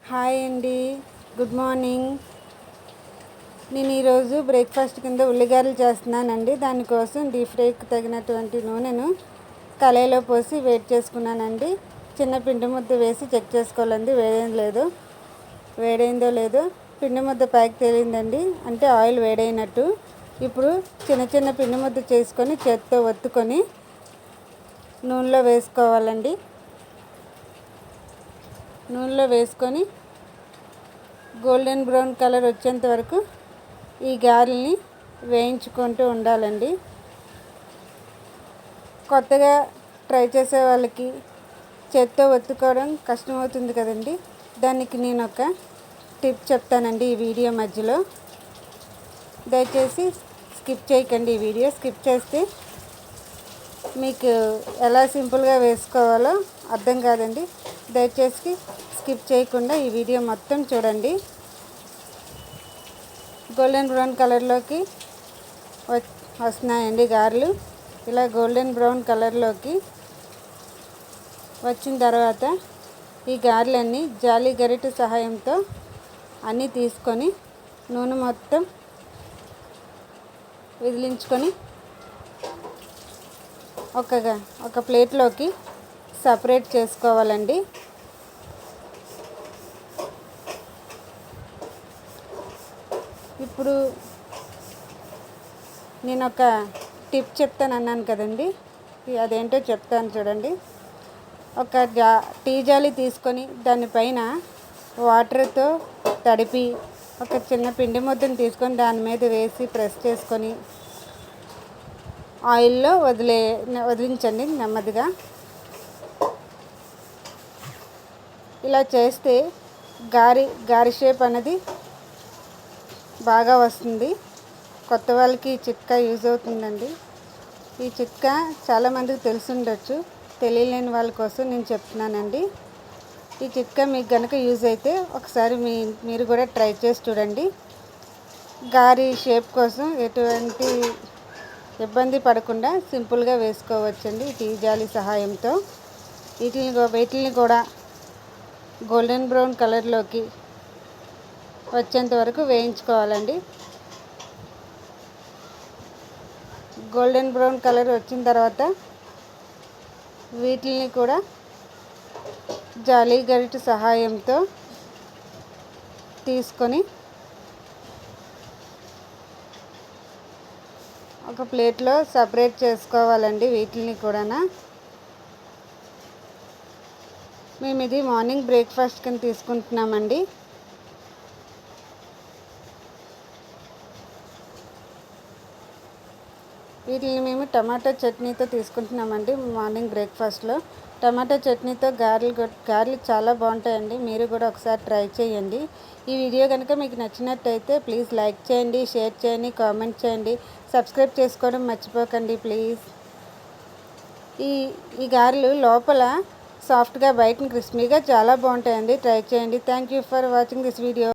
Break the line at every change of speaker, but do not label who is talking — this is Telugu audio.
హాయ్ అండి, గుడ్ మార్నింగ్. నేను ఈరోజు బ్రేక్ఫాస్ట్ కింద ఉల్లిగారెలు చేస్తున్నానండి. దానికోసం డీప్ ఫ్రైకి తగినటువంటి నూనెను కళాయిలో పోసి వేడి చేసుకున్నానండి. చిన్న పిండి ముద్ద వేసి చెక్ చేసుకోవాలండి వేడైందో లేదో. పిండి ముద్ద పైకి తేలిందండి, అంటే ఆయిల్ వేడైనట్టు. ఇప్పుడు చిన్న చిన్న పిండి ముద్ద చేసుకొని చేత్తో ఒత్తుకొని నూనెలో వేసుకోవాలండి. నూనెలో వేసుకొని గోల్డెన్ బ్రౌన్ కలర్ వచ్చేంత వరకు ఈ గారెల్ని వేయించుకుంటూ ఉండాలండి. కొత్తగా ట్రై చేసే వాళ్ళకి చేత్తో ఒత్తుకోవడం కష్టమవుతుంది కదండి. దానికి నేను ఒక టిప్ చెప్తానండి ఈ వీడియో మధ్యలో. దయచేసి స్కిప్ చేయకండి. ఈ వీడియో స్కిప్ చేస్తే మీకు ఎలా సింపుల్గా వేసుకోవాలో అర్థం కాదండి. దయచేసి స్కిప్ చేయకుండా ఈ వీడియో మొత్తం చూడండి. గోల్డెన్ బ్రౌన్ కలర్లోకి వస్తున్నాయండి గారెలు. ఇలా గోల్డెన్ బ్రౌన్ కలర్లోకి వచ్చిన తర్వాత ఈ గారెలన్నీ జాలి గరిటె సహాయంతో అన్నీ తీసుకొని నూనె మొత్తం విదిలించుకొని ఒక ప్లేట్లోకి సపరేట్ చేసుకోవాలండి. ఇప్పుడు నేను ఒక టిప్ చెప్తాను అన్నాను కదండి, అదేంటో చెప్తాను చూడండి. ఒక టీ జాలి తీసుకొని దానిపైన వాటర్తో తడిపి ఒక చిన్న పిండి ముద్దను తీసుకొని దాని మీద వేసి ప్రెస్ చేసుకొని ఆయిల్లో వదిలించండి నెమ్మదిగా. ఇలా చేస్తే గారి షేప్ అనేది బాగా వస్తుంది. కొత్త వాళ్ళకి ఈ చిట్కా యూజ్ అవుతుందండి. ఈ చిట్కా చాలామందికి తెలిసి ఉండొచ్చు, తెలియలేని వాళ్ళ కోసం నేను చెప్తున్నానండి. ఈ చిట్కా మీకు కనుక యూజ్ అయితే ఒకసారి మీరు కూడా ట్రై చేసి చూడండి. గారి షేప్ కోసం ఎటువంటి ఇబ్బంది పడకుండా సింపుల్గా వేసుకోవచ్చండి టీ జాలి సహాయంతో. వీటిని కూడా గోల్డెన్ బ్రౌన్ కలర్లోకి వచ్చేంత వరకు వేయించుకోవాలండి. గోల్డెన్ బ్రౌన్ కలర్ వచ్చిన తర్వాత వీటిని కూడా జాలి గరిటె సహాయంతో తీసుకొని ఒక ప్లేట్లో సపరేట్ చేసుకోవాలండి. వీటిని కూడా మేము ఇది మార్నింగ్ బ్రేక్ఫాస్ట్ కింద తీసుకుంటున్నామండి. వీటిని మేము టమాటో చట్నీతో తీసుకుంటున్నామండి మార్నింగ్ బ్రేక్ఫాస్ట్లో. టమాటో చట్నీతో గారెలు చాలా బాగుంటాయండి. మీరు కూడా ఒకసారి ట్రై చేయండి. ఈ వీడియో కనుక మీకు నచ్చినట్టయితే ప్లీజ్ లైక్ చేయండి, షేర్ చేయండి, కామెంట్ చేయండి, సబ్స్క్రైబ్ చేసుకోవడం మర్చిపోకండి ప్లీజ్. ఈ గారెలు లోపల సాఫ్ట్గా బయట క్రిస్పీగా చాలా బాగుంటాయండి. ట్రై చేయండి. Thank you for watching this video.